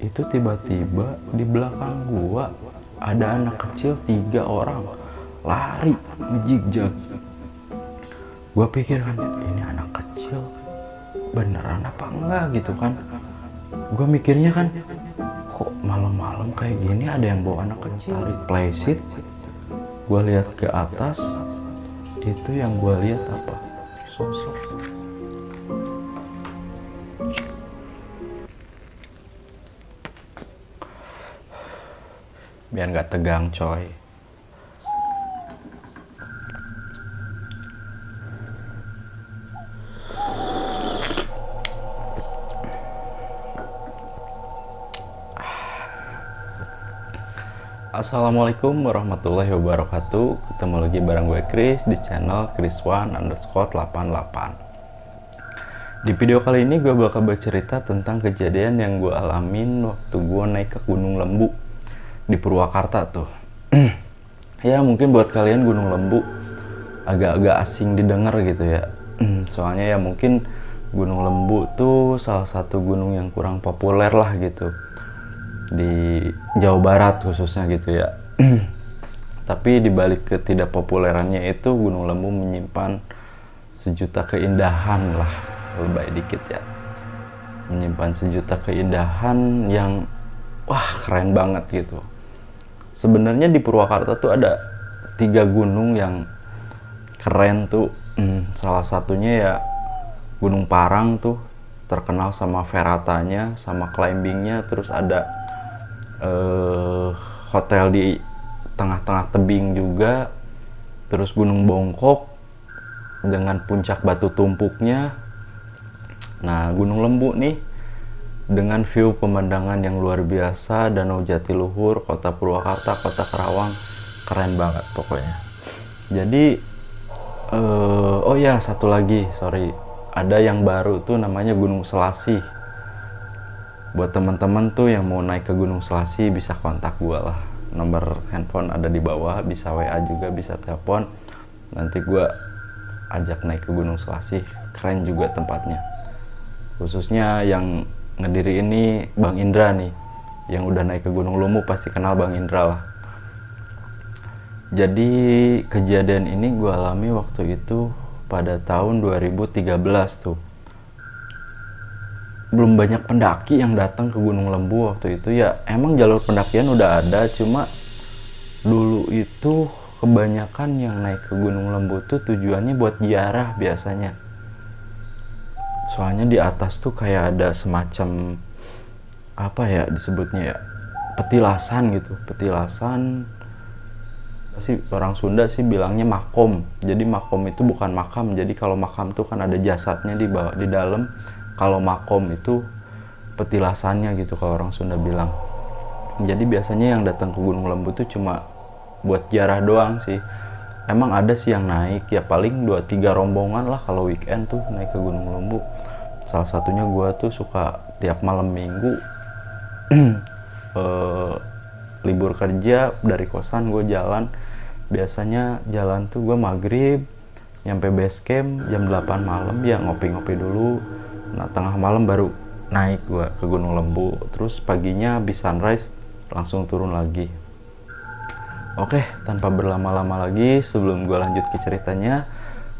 itu tiba-tiba di belakang gua ada anak kecil 3 orang lari ngejigjag. Gua pikir kan, ini anak kecil beneran apa enggak gitu kan. Gua mikirnya kan, kok malam-malam kayak gini ada yang bawa anak kecil. Tarik playseat, gua lihat ke atas, itu yang gua lihat apa? Sosok. Biar nggak tegang coy. Assalamualaikum warahmatullahi wabarakatuh. Ketemu lagi bareng gue Chris di channel Chris1_88. Di video kali ini gue bakal bercerita tentang kejadian yang gue alamin waktu gue naik ke Gunung Lembu di Purwakarta tuh. Ya mungkin buat kalian Gunung Lembu agak-agak asing didengar gitu ya. Soalnya ya mungkin Gunung Lembu tuh salah satu gunung yang kurang populer lah gitu di Jawa Barat khususnya gitu ya. Tapi dibalik ketidakpopulerannya itu, Gunung Lembu menyimpan sejuta keindahan lah, lebay dikit ya, menyimpan sejuta keindahan yang wah keren banget gitu. Sebenarnya di Purwakarta tuh ada 3 gunung yang keren tuh. Salah satunya ya Gunung Parang tuh, terkenal sama feratanya, sama climbingnya. Terus ada hotel di tengah-tengah tebing juga. Terus Gunung Bongkok dengan puncak batu tumpuknya. Nah, Gunung Lembu nih dengan view pemandangan yang luar biasa, Danau Jatiluhur, Kota Purwakarta, Kota Karawang, keren banget pokoknya. Jadi oh ya, satu lagi, sorry, ada yang baru tuh namanya Gunung Selasih. Buat teman-teman tuh yang mau naik ke Gunung Selasih bisa kontak gua lah. Nomor handphone ada di bawah, bisa WA juga, bisa telepon. Nanti gua ajak naik ke Gunung Selasih. Keren juga tempatnya. Khususnya yang ngediri ini Bang Indra nih. Yang udah naik ke Gunung Lumu pasti kenal Bang Indra lah. Jadi kejadian ini gua alami waktu itu pada tahun 2013 tuh. Belum banyak pendaki yang datang ke Gunung Lembu waktu itu ya. Emang jalur pendakian udah ada, cuma dulu itu kebanyakan yang naik ke Gunung Lembu tuh tujuannya buat ziarah biasanya. Soalnya di atas tuh kayak ada semacam apa ya disebutnya ya, petilasan gitu. Petilasan sih orang Sunda sih bilangnya makom. Jadi makom itu bukan makam. Jadi kalau makam tuh kan ada jasadnya di bawah, di dalam. Kalau makom itu petilasannya gitu kalau orang Sunda bilang. Jadi biasanya yang datang ke Gunung Lembu tuh cuma buat ziarah doang sih. Emang ada sih yang naik ya, paling 2-3 rombongan lah kalau weekend tuh naik ke Gunung Lembu. Salah satunya gua tuh suka tiap malam minggu libur kerja dari kosan gue jalan. Biasanya jalan tuh gue maghrib nyampe base camp jam 8 malam ya, ngopi-ngopi dulu. Nah, tengah malam baru naik gua ke Gunung Lembu. Terus paginya habis sunrise langsung turun lagi. Oke, tanpa berlama-lama lagi, sebelum gua lanjut ke ceritanya,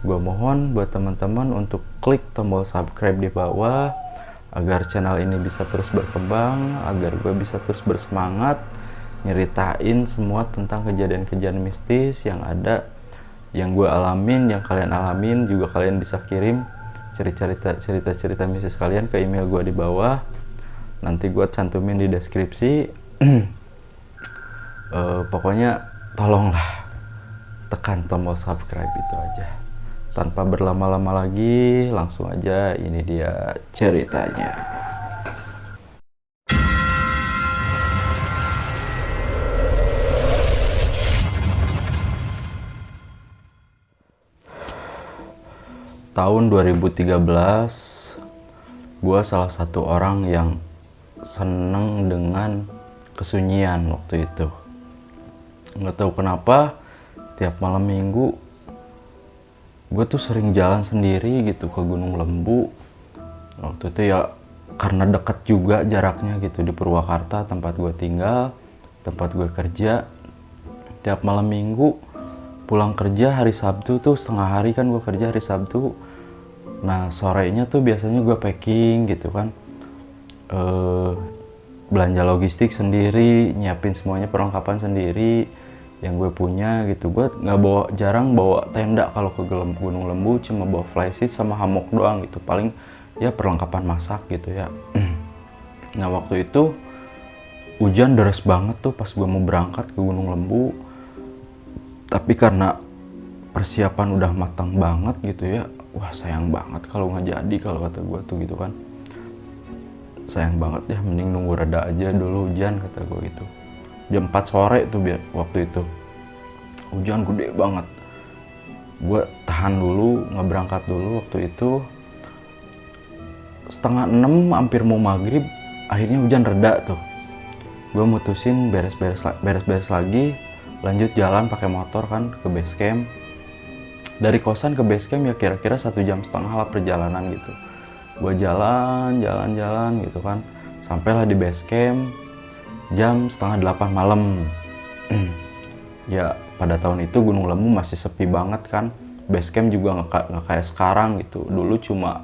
gua mohon buat teman-teman untuk klik tombol subscribe di bawah agar channel ini bisa terus berkembang, agar gua bisa terus bersemangat nyeritain semua tentang kejadian-kejadian mistis yang ada, yang gue alamin, yang kalian alamin. Juga kalian bisa kirim cerita-cerita mistis kalian ke email gue di bawah. Nanti gue cantumin di deskripsi. Pokoknya tolonglah tekan tombol subscribe itu aja. Tanpa berlama-lama lagi, langsung aja ini dia ceritanya. Tahun 2013, gue salah satu orang yang seneng dengan kesunyian waktu itu. Nggak tahu kenapa, tiap malam minggu gue tuh sering jalan sendiri gitu ke Gunung Lembu. Waktu itu ya karena dekat juga jaraknya gitu di Purwakarta tempat gue tinggal, tempat gue kerja. Tiap malam minggu pulang kerja hari Sabtu tuh, setengah hari kan gue kerja hari Sabtu. Nah sorenya tuh biasanya gue packing gitu kan, belanja logistik sendiri, nyiapin semuanya perlengkapan sendiri yang gue punya gitu. Gue jarang bawa tenda kalau ke Gunung Lembu, cuma bawa flysheet sama hammock doang gitu, paling ya perlengkapan masak gitu ya. Nah waktu itu hujan deras banget tuh pas gue mau berangkat ke Gunung Lembu, tapi karena persiapan udah matang banget gitu ya, wah sayang banget kalau nggak jadi, kalau kata gue tuh gitu kan, sayang banget ya, mending nunggu reda aja dulu hujan, kata gue gitu. Jam 4 sore tuh waktu itu hujan gede banget, gue tahan dulu nggak berangkat dulu. Waktu itu setengah 6 hampir mau maghrib, akhirnya hujan reda tuh. Gue mutusin beres-beres lagi, lanjut jalan pakai motor kan ke base camp. Dari kosan ke base camp ya kira-kira 1,5 jam lah perjalanan gitu. Gue jalan gitu kan, sampailah di base camp jam setengah 8 malam. Ya pada tahun itu Gunung Lembu masih sepi banget kan, base camp juga nggak kayak sekarang gitu. Dulu cuma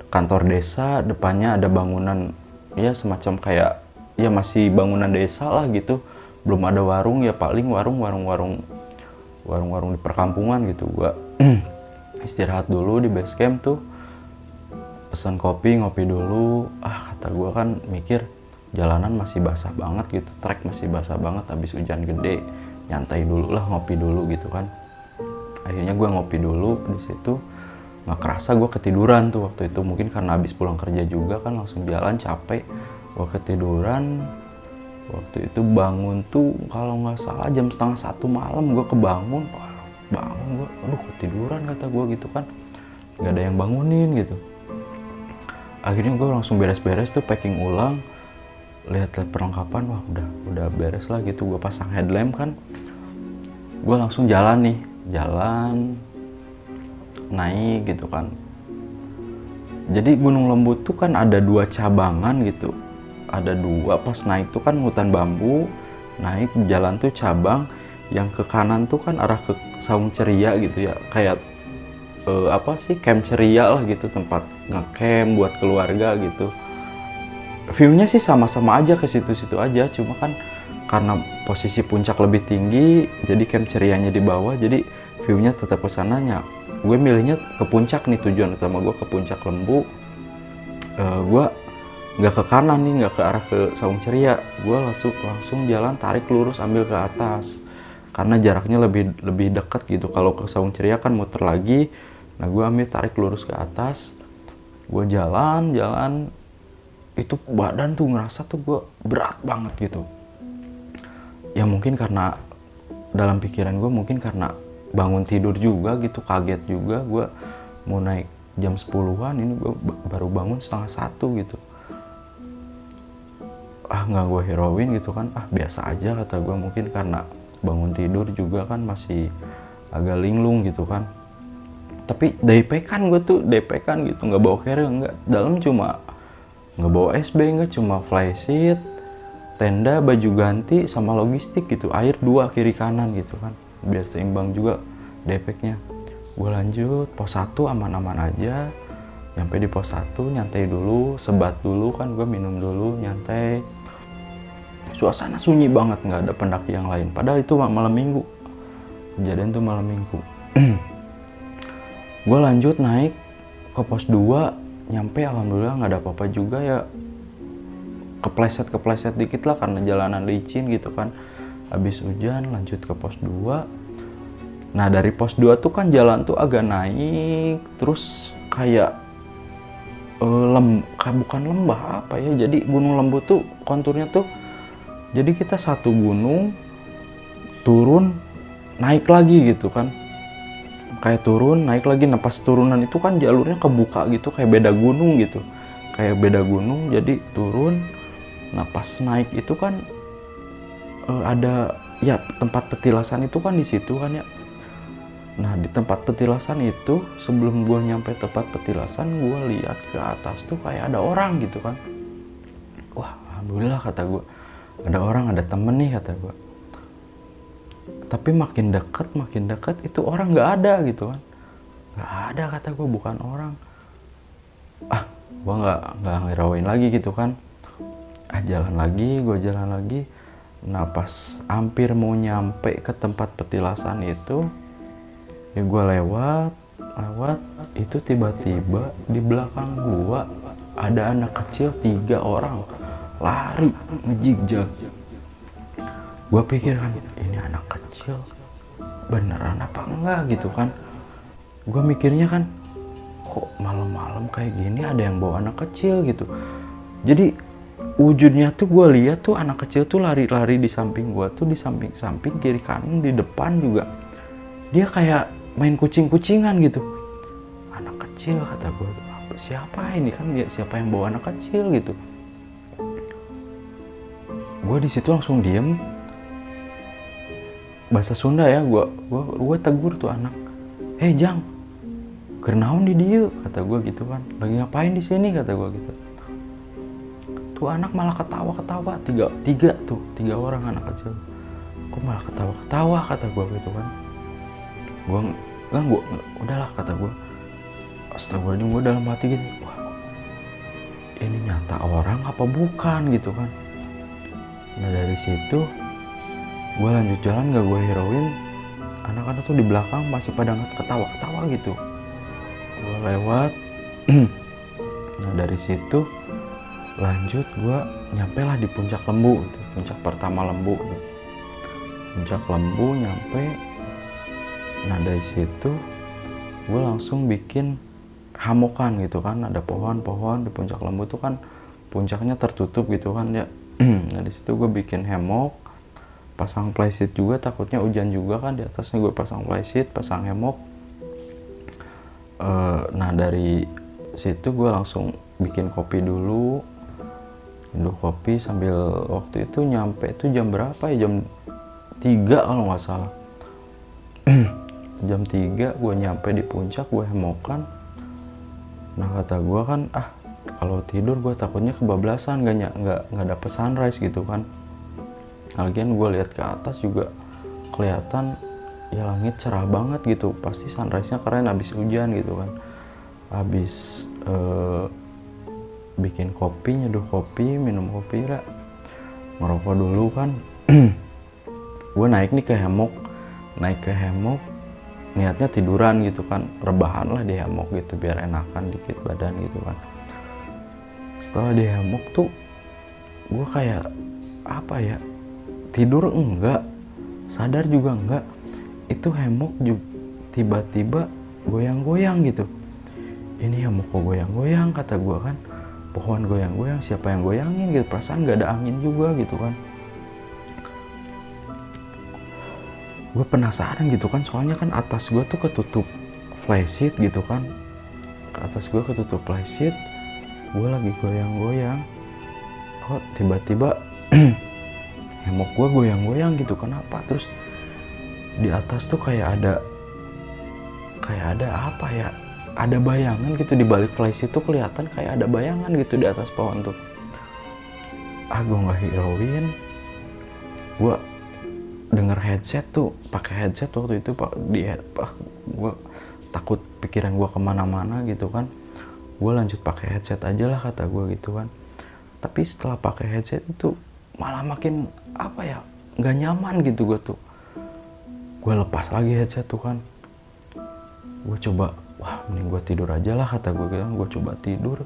kantor desa, depannya ada bangunan ya semacam kayak ya masih bangunan desa lah gitu, belum ada warung, ya paling warung di perkampungan gitu. Gua istirahat dulu di base camp tuh, pesan kopi, ngopi dulu. Kata gua kan mikir jalanan masih basah banget gitu, trek masih basah banget habis hujan gede, nyantai dulu lah, ngopi dulu gitu kan. Akhirnya gua ngopi dulu di situ. Nggak kerasa gue ketiduran tuh waktu itu, mungkin karena habis pulang kerja juga kan, langsung jalan capek, gue ketiduran. Waktu itu bangun tuh kalau nggak salah jam setengah 1 malam gue kebangun. Bangun gue, aduh ketiduran kata gue gitu kan, nggak ada yang bangunin gitu. Akhirnya gue langsung beres-beres tuh, packing ulang, lihat-lihat perlengkapan, wah udah beres lah gitu. Gue pasang headlamp kan, gue langsung jalan naik gitu kan. Jadi Gunung Lembu tuh kan ada 2 cabangan gitu, ada 2. Pas naik tuh kan hutan bambu, naik jalan tuh cabang yang ke kanan tuh kan arah ke Saung Ceria gitu ya, kayak camp ceria lah gitu, tempat ngecamp buat keluarga gitu. View-nya sih sama-sama aja, ke situ-situ aja, cuma kan karena posisi puncak lebih tinggi, jadi camp cerianya di bawah, jadi view-nya tetap ke sananya. Gue milihnya ke puncak nih, tujuan utama gue ke puncak Lembu. Gue nggak ke kanan nih, nggak ke arah ke Saung Ceria. Gue langsung jalan tarik lurus ambil ke atas, karena jaraknya lebih dekat gitu. Kalau ke Saung Ceria kan muter lagi. Nah gue ambil tarik lurus ke atas. Gue jalan itu badan tuh ngerasa tuh gue berat banget gitu. Ya mungkin karena dalam pikiran gue, mungkin karena bangun tidur juga gitu, kaget juga. Gue mau naik jam 10-an, ini gue baru bangun setengah 1 gitu. Nggak gue hirauin gitu kan, biasa aja kata gue, mungkin karena bangun tidur juga kan masih agak linglung gitu kan. Tapi DP-kan gue tuh, gitu, nggak bawa carrier, nggak, dalam cuma nggak bawa SB, nggak, cuma flysheet, tenda, baju ganti, sama logistik gitu, air 2 kiri kanan gitu kan, biar seimbang juga depeknya. Gue lanjut pos 1 aman-aman aja. Nyampe di pos 1 nyantai dulu, sebat dulu kan, gue minum dulu, nyantai. Suasana sunyi banget, nggak ada pendaki yang lain, padahal itu malam minggu, kejadian tuh malam minggu. Gue lanjut naik ke pos 2, nyampe alhamdulillah nggak ada apa-apa juga ya, kepleset dikit lah karena jalanan licin gitu kan. Habis hujan lanjut ke pos 2. Nah dari pos 2 tuh kan jalan tuh agak naik, terus kayak bukan lembah apa ya, jadi Gunung Lembu tuh konturnya tuh, jadi kita satu gunung turun naik lagi gitu kan, kayak turun naik lagi. Nah pas turunan itu kan jalurnya kebuka gitu, kayak beda gunung gitu, jadi turun. Nah pas naik itu kan ada ya tempat petilasan itu kan di situ kan ya. Nah di tempat petilasan itu, sebelum gue nyampe tempat petilasan, gue lihat ke atas tuh kayak ada orang gitu kan. Wah alhamdulillah kata gue, ada orang, ada temen nih kata gue. Tapi makin dekat itu orang nggak ada gitu kan. Nggak ada kata gue, bukan orang. Gue nggak ngirawain lagi gitu kan. Gue jalan lagi. Nah pas hampir mau nyampe ke tempat petilasan itu, ya gue lewat itu tiba-tiba di belakang gue ada anak kecil 3 orang lari ngejigjag. Gue pikir kan, ini anak kecil beneran apa enggak gitu kan. Gue mikirnya kan, kok malam-malam kayak gini ada yang bawa anak kecil gitu. Jadi wujudnya tuh gue lihat tuh anak kecil tuh lari-lari di samping gue tuh, di samping kiri kanan, di depan juga. Dia kayak main kucing-kucingan gitu. Anak kecil kata gue, siapa ini kan, ya siapa yang bawa anak kecil gitu. Gue di situ langsung diem. Bahasa Sunda ya, gue tegur tuh anak, Jang, kernaon di dieu, kata gue gitu kan. Lagi ngapain di sini, kata gue gitu. Tuh anak malah ketawa-ketawa, tiga orang anak kecil. Kok malah ketawa-ketawa, kata gue gitu kan. Gue udahlah kata gue. Astagfirullahaladzim, gue dalam hati gitu, wah ini nyata orang apa bukan gitu kan. Nah dari situ gue lanjut jalan, gak gue hirauin. Anak-anak tuh di belakang masih pada ketawa-ketawa gitu. Gue lewat. Nah dari situ lanjut gue nyampe lah di puncak lembu gitu. Puncak pertama lembu. Puncak lembu nyampe. Nah dari situ gue langsung bikin hamokan gitu kan. Ada pohon-pohon di puncak lembu tuh kan, puncaknya tertutup gitu kan ya. Nah di situ gue bikin hammock, pasang playseat juga, takutnya hujan juga kan. Di atasnya gue pasang playseat, pasang hammock. Nah dari situ gue langsung bikin kopi dulu, induh kopi sambil, waktu itu nyampe itu jam berapa ya, jam 3 kalau nggak salah. Jam 3 gue nyampe di puncak, gue hammockan. Nah kata gue kan, kalau tidur gue takutnya kebablasan, nggak dapet sunrise gitu kan. Lagian gue lihat ke atas juga kelihatan ya langit cerah banget gitu, pasti sunrise-nya keren abis hujan gitu kan. Abis bikin kopi, nyeduh kopi, minum kopi lah, ngerokok dulu kan. Gue naik ke hammock, niatnya tiduran gitu kan, rebahan lah di hammock gitu biar enakan dikit badan gitu kan. Setelah di hammock tuh gue kayak apa ya, tidur enggak, sadar juga enggak. Itu hammock juga tiba-tiba goyang-goyang gitu. Ini hammock kok goyang-goyang, kata gue kan. Pohon goyang-goyang, siapa yang goyangin gitu, perasaan gak ada angin juga gitu kan. Gue penasaran gitu kan, soalnya kan atas gue tuh ketutup flysheet gitu kan. Atas gue ketutup flysheet, gue lagi goyang-goyang, kok tiba-tiba hammock gue goyang-goyang gitu, kenapa? Terus di atas tuh kayak ada apa ya, ada bayangan gitu di balik flysheet tuh, kelihatan kayak ada bayangan gitu di atas pohon tuh. Gue nggak hirauin. Gue denger headset tuh, pakai headset waktu itu gue takut pikiran gue kemana-mana gitu kan. Gue lanjut pakai headset aja lah, kata gue gitu kan. Tapi setelah pakai headset itu malah makin apa ya, nggak nyaman gitu gue tuh. Gue lepas lagi headset tuh kan. Gue coba, wah mending gue tidur aja lah, kata gue gitu. Gue coba tidur,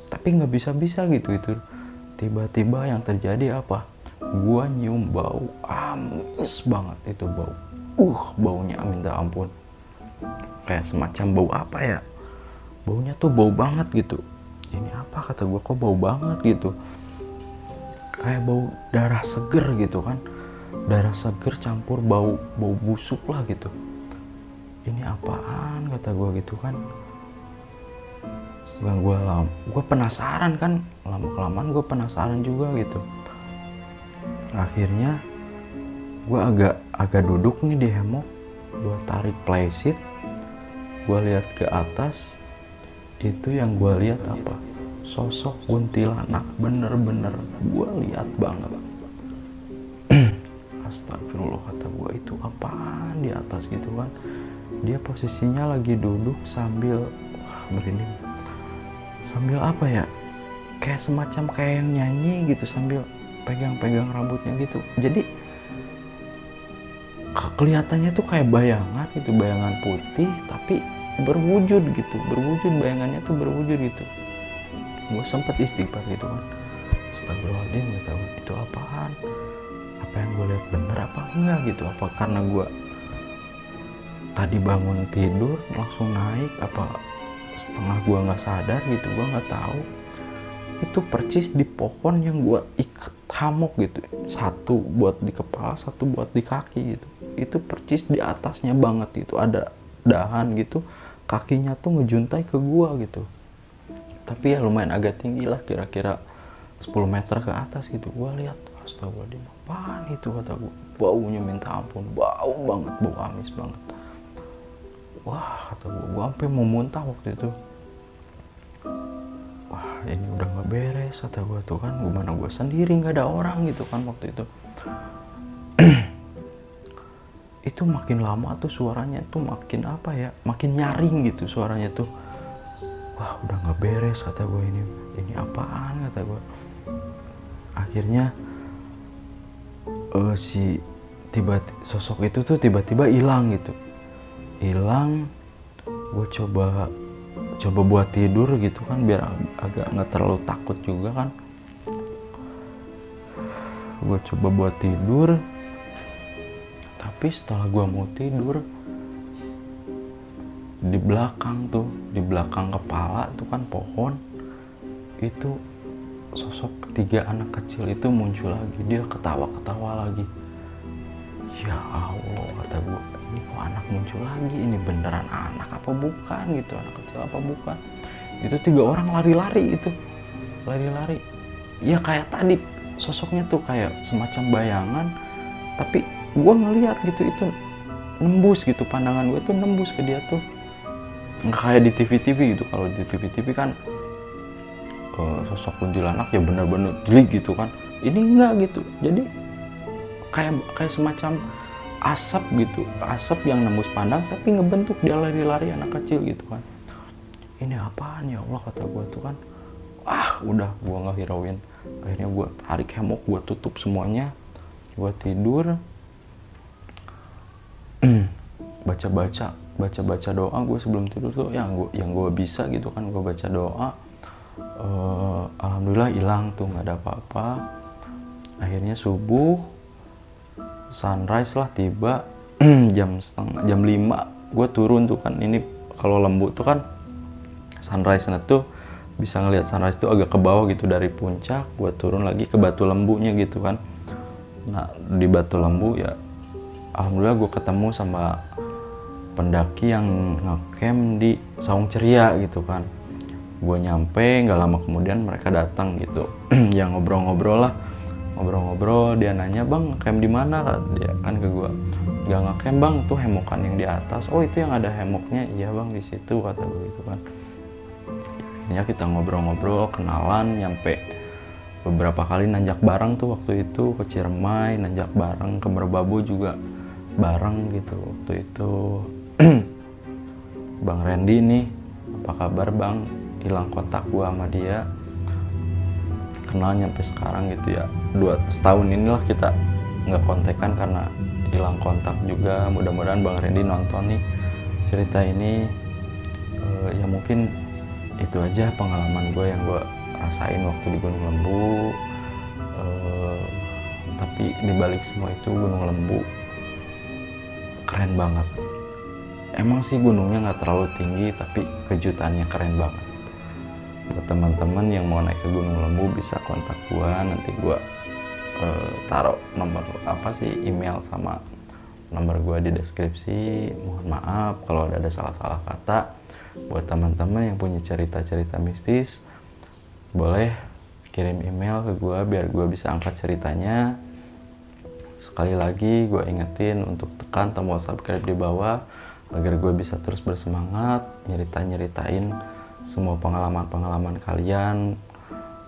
tapi nggak bisa gitu itu. Tiba-tiba yang terjadi apa? Gue nyium bau amis banget itu bau. Baunya minta ampun. Kayak semacam bau apa ya? Baunya tuh bau banget gitu. Ini apa, kata gue, kok bau banget gitu. Kayak bau darah seger gitu kan. Darah seger campur bau busuk lah gitu. Ini apaan, kata gue gitu kan. Gue penasaran kan, lama-kelamaan gue penasaran juga gitu. Akhirnya gue agak duduk nih di hammock, gue tarik playseat, gue lihat ke atas, itu yang gue lihat apa? Sosok kuntilanak, bener-bener gue lihat banget. Astagfirullah, kata gue, itu apaan di atas gitu kan. Dia posisinya lagi duduk sambil merinding, sambil apa ya, kayak semacam kayak yang nyanyi gitu sambil pegang-pegang rambutnya gitu. Jadi kelihatannya tuh kayak bayangan gitu, bayangan putih tapi berwujud gitu, berwujud, bayangannya tuh berwujud gitu. Gue sempet istighfar gitu kan, astagfirullahaladzim, gak tahu itu apaan, apa yang gue lihat bener apa enggak gitu, apa karena gue tadi bangun tidur langsung naik, apa setengah gue nggak sadar gitu, gue nggak tahu. Itu percis di pohon yang gue ikat hamok gitu, satu buat di kepala, satu buat di kaki gitu. Itu percis di atasnya banget gitu, ada dahan gitu, kakinya tuh ngejuntai ke gue gitu. Tapi ya lumayan agak tinggi lah, kira-kira 10 meter ke atas gitu. Gue lihat, astagfirullahaladzim, apaan itu, kata gue. Baunya minta ampun, bau banget, bau amis banget. Wah, kata gue sampai mau muntah waktu itu. Wah, ini udah gak beres, kata gue tuh kan. Gimana gue sendiri, gak ada orang gitu kan waktu itu. Itu makin lama tuh suaranya tuh makin apa ya, makin nyaring gitu suaranya tuh. Wah, udah gak beres, kata gue, ini apaan, kata gue. Akhirnya sosok itu tuh tiba-tiba hilang gitu. Hilang. Gue coba buat tidur gitu kan, biar agak nggak terlalu takut juga kan. Gue coba buat tidur, tapi setelah gue mau tidur, di belakang kepala tuh kan pohon, itu sosok 3 anak kecil itu muncul lagi. Dia ketawa-ketawa lagi. Ya Allah, kata gue, ini kok anak muncul lagi, ini beneran anak apa bukan gitu, anak kecil apa bukan. Itu 3 orang lari-lari itu, lari-lari. Ya kayak tadi sosoknya tuh kayak semacam bayangan, tapi gue ngeliat gitu, itu nembus gitu, pandangan gue tuh nembus ke dia tuh. Nggak kayak di TV-TV gitu. Kalau di TV-TV kan sosok kuntilanak ya bener-bener jelik gitu kan. Ini enggak gitu. Jadi kayak semacam asap gitu, asap yang nembus pandang tapi ngebentuk, dia lari-lari anak kecil gitu kan. Ini apaan ya Allah, kata gue tuh kan. Udah gue nggak hirauin. Akhirnya gue tarik hemok, gue tutup semuanya, gue tidur. baca doa gue sebelum tidur tuh, yang gue bisa gitu kan. Gue baca doa, alhamdulillah hilang tuh, nggak ada apa-apa. Akhirnya subuh, sunrise lah tiba. jam 5 gue turun tuh kan. Ini kalau lembu tuh kan sunrise-nya tuh bisa ngelihat sunrise tuh agak ke bawah gitu dari puncak. Gue turun lagi ke Batu Lembunya gitu kan. Nah, di Batu Lembu ya alhamdulillah gue ketemu sama pendaki yang ngecamp di Saung Ceria gitu kan. Gue nyampe, nggak lama kemudian mereka datang gitu. Yang ngobrol-ngobrol lah, ngobrol-ngobrol. Dia nanya, bang ngecamp di mana? Dia kan ke gue, nggak ngecamp bang, tuh hemokan yang di atas. Oh itu yang ada hemoknya? Iya bang, di situ, kata gue gitu kan. Akhirnya kita ngobrol-ngobrol, kenalan, nyampe beberapa kali nanjak bareng tuh waktu itu ke Ciremai, nanjak bareng ke Merbabu juga bareng gitu waktu itu. Bang Randy nih, apa kabar bang? Hilang kontak gua sama dia, kenal nyampe sekarang gitu ya. 2 tahun inilah kita nggak kontekan karena hilang kontak juga. Mudah-mudahan Bang Randy nonton nih cerita ini. Ya mungkin itu aja pengalaman gue yang gue rasain waktu di Gunung Lembu. Tapi dibalik semua itu, Gunung Lembu keren banget. Emang sih gunungnya nggak terlalu tinggi, tapi kejutannya keren banget. Buat teman-teman yang mau naik ke Gunung Lembu bisa kontak gua, nanti gua taruh nomor email sama nomor gua di deskripsi. Mohon maaf kalau ada salah-salah kata. Buat teman-teman yang punya cerita-cerita mistis, boleh kirim email ke gua biar gua bisa angkat ceritanya. Sekali lagi gue ingetin untuk tekan tombol subscribe di bawah agar gue bisa terus bersemangat nyeritain semua pengalaman-pengalaman kalian,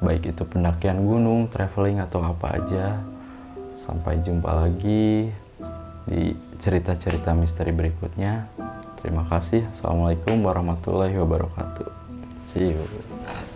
baik itu pendakian gunung, traveling atau apa aja. Sampai jumpa lagi di cerita-cerita misteri berikutnya. Terima kasih. Assalamualaikum warahmatullahi wabarakatuh. See you.